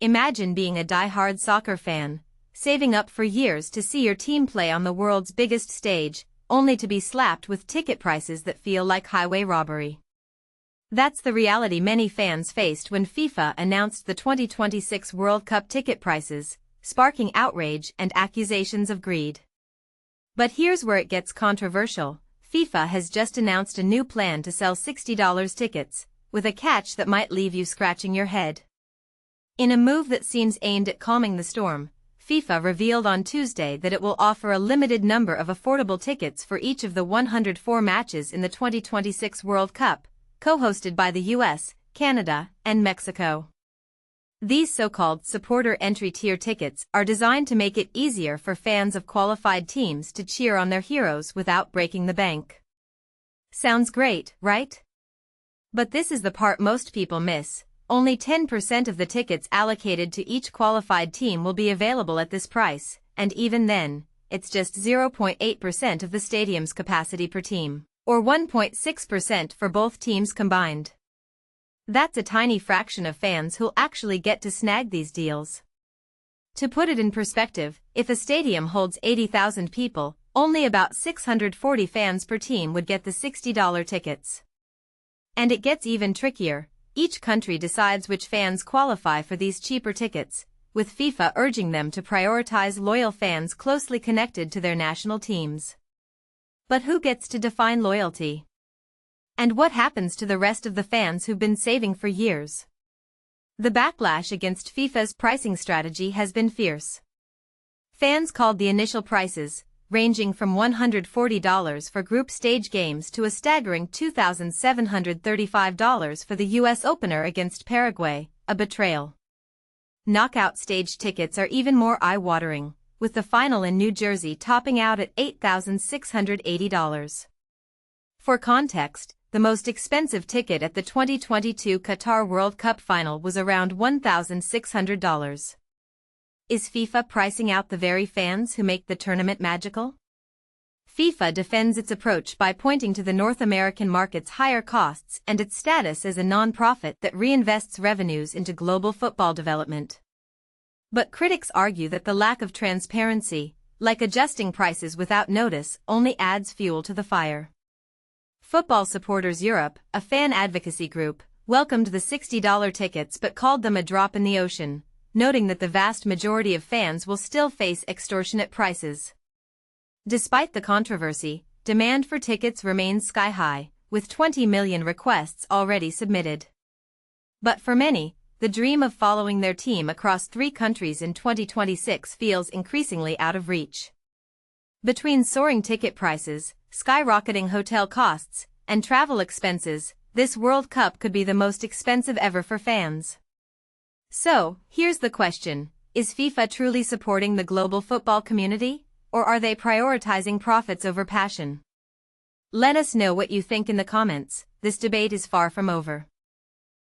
Imagine being a die-hard soccer fan, saving up for years to see your team play on the world's biggest stage, only to be slapped with ticket prices that feel like highway robbery. That's the reality many fans faced when FIFA announced the 2026 World Cup ticket prices, sparking outrage and accusations of greed. But here's where it gets controversial. FIFA has just announced a new plan to sell $60 tickets, with a catch that might leave you scratching your head. In a move that seems aimed at calming the storm, FIFA revealed on Tuesday that it will offer a limited number of affordable tickets for each of the 104 matches in the 2026 World Cup, co-hosted by the US, Canada, and Mexico. These so-called supporter entry-tier tickets are designed to make it easier for fans of qualified teams to cheer on their heroes without breaking the bank. Sounds great, right? But this is the part most people miss. Only 10% of the tickets allocated to each qualified team will be available at this price, and even then, it's just 0.8% of the stadium's capacity per team, or 1.6% for both teams combined. That's a tiny fraction of fans who'll actually get to snag these deals. To put it in perspective, if a stadium holds 80,000 people, only about 640 fans per team would get the $60 tickets. And it gets even trickier. Each country decides which fans qualify for these cheaper tickets, with FIFA urging them to prioritize loyal fans closely connected to their national teams. But who gets to define loyalty? And what happens to the rest of the fans who've been saving for years? The backlash against FIFA's pricing strategy has been fierce. Fans called the initial prices, ranging from $140 for group stage games to a staggering $2,735 for the US opener against Paraguay, a betrayal. Knockout stage tickets are even more eye-watering, with the final in New Jersey topping out at $8,680. For context, the most expensive ticket at the 2022 Qatar World Cup final was around $1,600. Is FIFA pricing out the very fans who make the tournament magical? FIFA defends its approach by pointing to the North American market's higher costs and its status as a non-profit that reinvests revenues into global football development. But critics argue that the lack of transparency, like adjusting prices without notice, only adds fuel to the fire. Football Supporters Europe, a fan advocacy group, welcomed the $60 tickets but called them a drop in the ocean, noting that the vast majority of fans will still face extortionate prices. Despite the controversy, demand for tickets remains sky-high, with 20 million requests already submitted. But for many, the dream of following their team across 3 countries in 2026 feels increasingly out of reach. Between soaring ticket prices, skyrocketing hotel costs, and travel expenses, this World Cup could be the most expensive ever for fans. So, here's the question: is FIFA truly supporting the global football community, or are they prioritizing profits over passion? Let us know what you think in the comments. This debate is far from over.